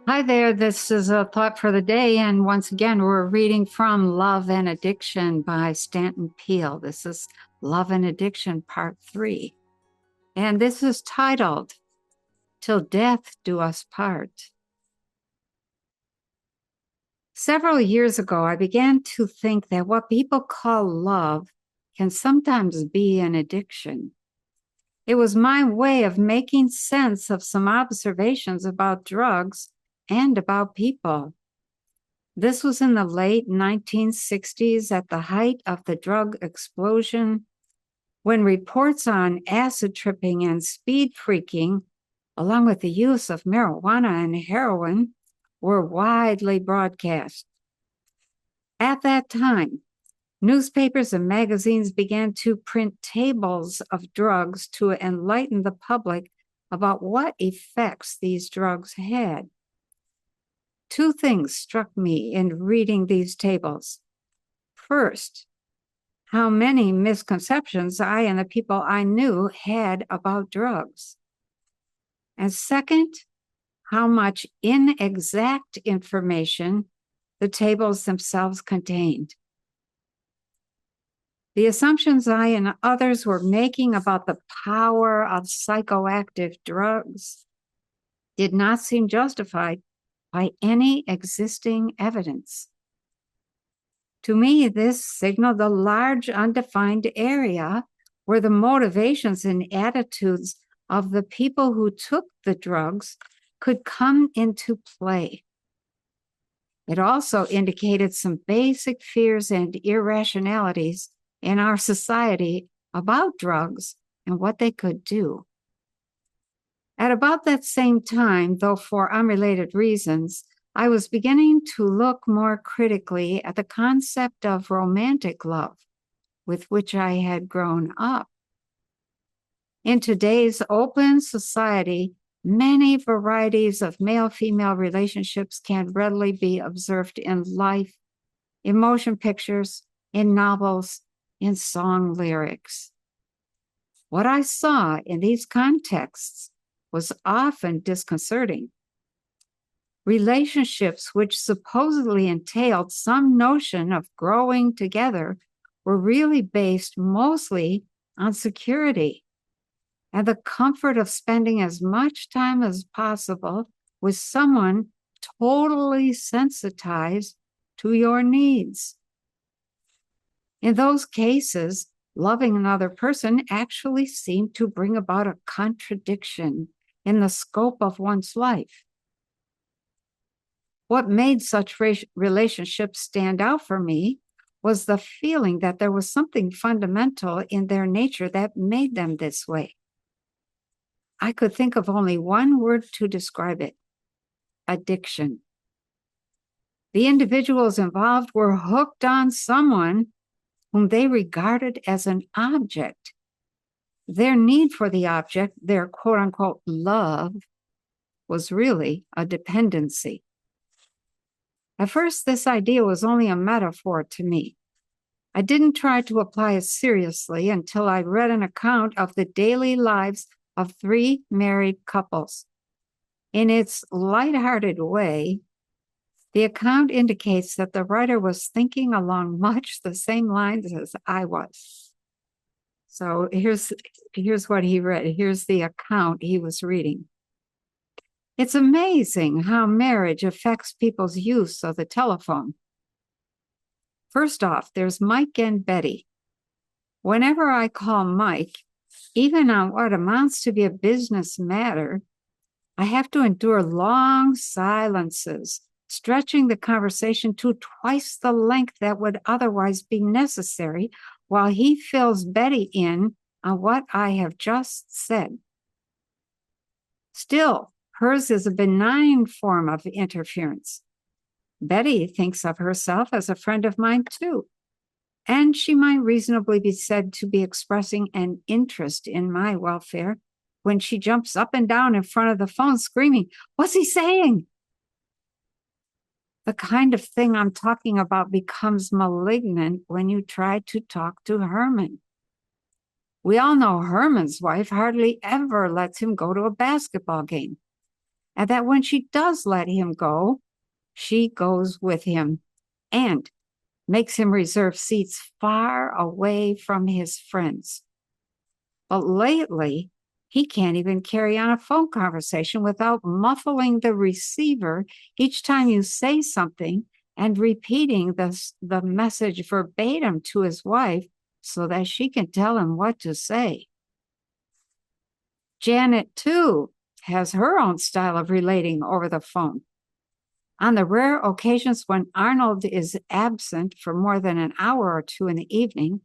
Hi there, this is a thought for the day, and once again, we're reading from Love and Addiction by Stanton Peele. This is Love and Addiction, Part 3, and this is titled, Till Death Do Us Part. Several years ago, I began to think that what people call love can sometimes be an addiction. It was my way of making sense of some observations about drugs and about people. This was in the late 1960s at the height of the drug explosion, when reports on acid tripping and speed freaking, along with the use of marijuana and heroin, were widely broadcast. At that time, newspapers and magazines began to print tables of drugs to enlighten the public about what effects these drugs had. Two things struck me in reading these tables. First, how many misconceptions I and the people I knew had about drugs. And second, how much inexact information the tables themselves contained. The assumptions I and others were making about the power of psychoactive drugs did not seem justified by any existing evidence. To me, this signaled a large undefined area where the motivations and attitudes of the people who took the drugs could come into play. It also indicated some basic fears and irrationalities in our society about drugs and what they could do. At about that same time, though for unrelated reasons, I was beginning to look more critically at the concept of romantic love with which I had grown up. In today's open society, many varieties of male-female relationships can readily be observed in life, in motion pictures, in novels, in song lyrics. What I saw in these contexts was often disconcerting. Relationships which supposedly entailed some notion of growing together were really based mostly on security and the comfort of spending as much time as possible with someone totally sensitized to your needs. In those cases, loving another person actually seemed to bring about a contradiction in the scope of one's life. What made such relationships stand out for me was the feeling that there was something fundamental in their nature that made them this way. I could think of only one word to describe it: addiction. The individuals involved were hooked on someone whom they regarded as an object. Their need for the object, their quote-unquote love, was really a dependency. At first, this idea was only a metaphor to me. I didn't try to apply it seriously until I read an account of the daily lives of three married couples. In its lighthearted way, the account indicates that the writer was thinking along much the same lines as I was. So here's what he read. Here's the account he was reading. It's amazing how marriage affects people's use of the telephone. First off, there's Mike and Betty. Whenever I call Mike, even on what amounts to be a business matter, I have to endure long silences, stretching the conversation to twice the length that would otherwise be necessary while he fills Betty in on what I have just said. Still, hers is a benign form of interference. Betty thinks of herself as a friend of mine too, and she might reasonably be said to be expressing an interest in my welfare when she jumps up and down in front of the phone screaming, "What's he saying?" The kind of thing I'm talking about becomes malignant when you try to talk to Herman. We all know Herman's wife hardly ever lets him go to a basketball game. and that when she does let him go, she goes with him and makes him reserve seats far away from his friends. But lately, he can't even carry on a phone conversation without muffling the receiver each time you say something and repeating the message verbatim to his wife so that she can tell him what to say. Janet, too, has her own style of relating over the phone. On the rare occasions when Arnold is absent for more than an hour or two in the evening,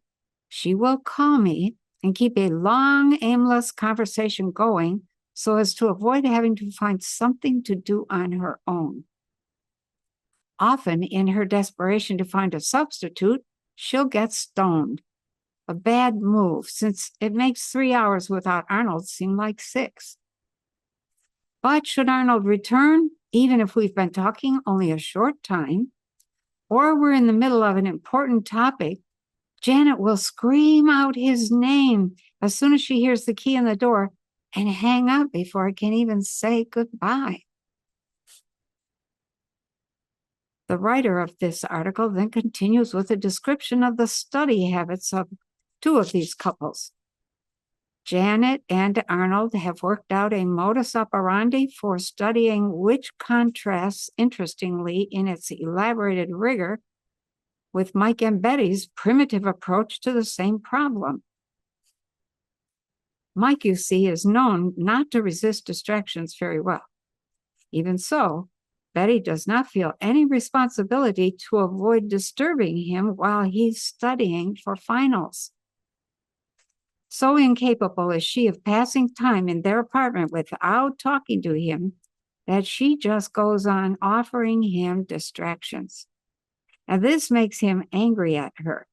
she will call me and keep a long, aimless conversation going so as to avoid having to find something to do on her own. Often, in her desperation to find a substitute, she'll get stoned. A bad move, since it makes 3 hours without Arnold seem like 6. But should Arnold return, even if we've been talking only a short time, or we're in the middle of an important topic, Janet will scream out his name as soon as she hears the key in the door and hang up before I can even say goodbye. The writer of this article then continues with a description of the study habits of 2 of these couples. Janet and Arnold have worked out a modus operandi for studying which contrasts interestingly in its elaborated rigor with Mike and Betty's primitive approach to the same problem. Mike, you see, is known not to resist distractions very well. Even so, Betty does not feel any responsibility to avoid disturbing him while he's studying for finals. So incapable is she of passing time in their apartment without talking to him that she just goes on offering him distractions. And this makes him angry at her.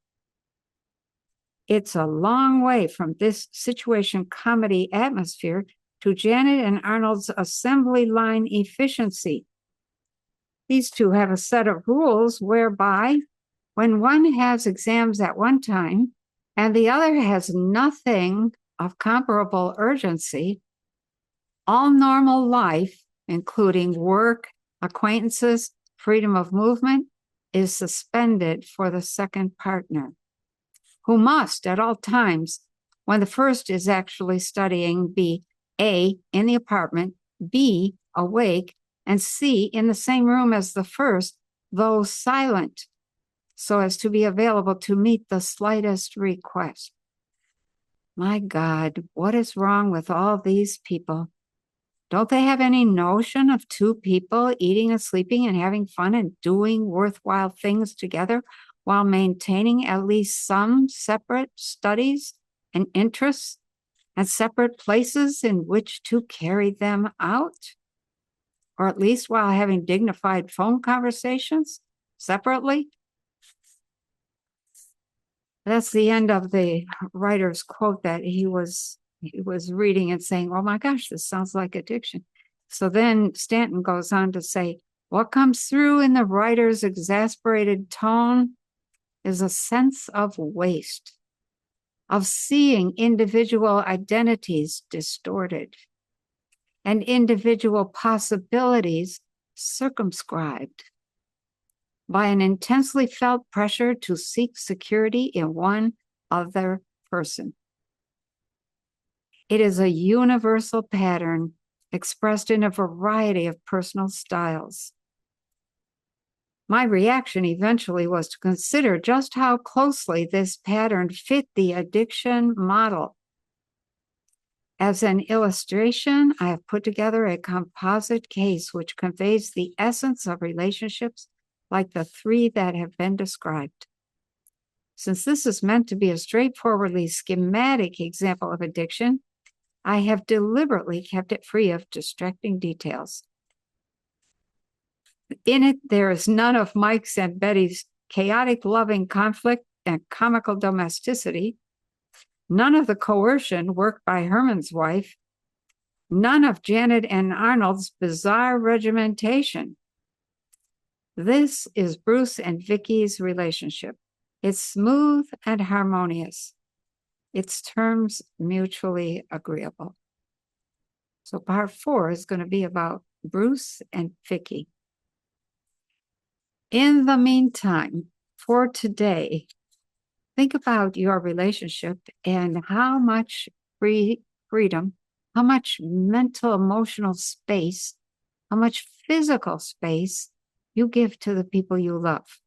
It's a long way from this situation comedy atmosphere to Janet and Arnold's assembly line efficiency. These 2 have a set of rules whereby when one has exams at one time and the other has nothing of comparable urgency, all normal life, including work, acquaintances, freedom of movement, is suspended for the second partner, who must at all times, when the first is actually studying, be A, in the apartment, B, awake, and C, in the same room as the first, though silent, so as to be available to meet the slightest request. My God, what is wrong with all these people? Don't they have any notion of 2 people eating and sleeping and having fun and doing worthwhile things together while maintaining at least some separate studies and interests and separate places in which to carry them out? Or at least while having dignified phone conversations separately? That's the end of the writer's quote that he was reading and saying, oh my gosh, this sounds like addiction. So then Stanton goes on to say, what comes through in the writer's exasperated tone is a sense of waste, of seeing individual identities distorted and individual possibilities circumscribed by an intensely felt pressure to seek security in one other person. It is a universal pattern expressed in a variety of personal styles. My reaction eventually was to consider just how closely this pattern fit the addiction model. As an illustration, I have put together a composite case which conveys the essence of relationships like the 3 that have been described. Since this is meant to be a straightforwardly schematic example of addiction, I have deliberately kept it free of distracting details. In it, there is none of Mike's and Betty's chaotic loving conflict and comical domesticity, none of the coercion worked by Herman's wife, none of Janet and Arnold's bizarre regimentation. This is Bruce and Vicky's relationship. It's smooth and harmonious. Its terms mutually agreeable. So part 4 is going to be about Bruce and Vicky. In the meantime, for today, think about your relationship and how much freedom, how much mental, emotional space, how much physical space you give to the people you love.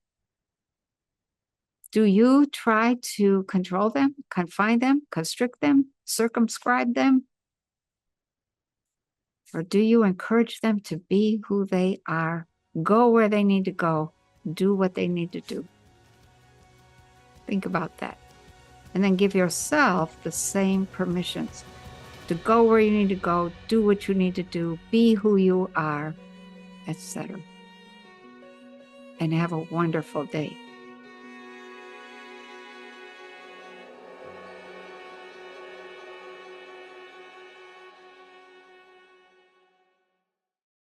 Do you try to control them, confine them, constrict them, circumscribe them? Or do you encourage them to be who they are, go where they need to go, do what they need to do? Think about that. And then give yourself the same permissions to go where you need to go, do what you need to do, be who you are, etc. And have a wonderful day.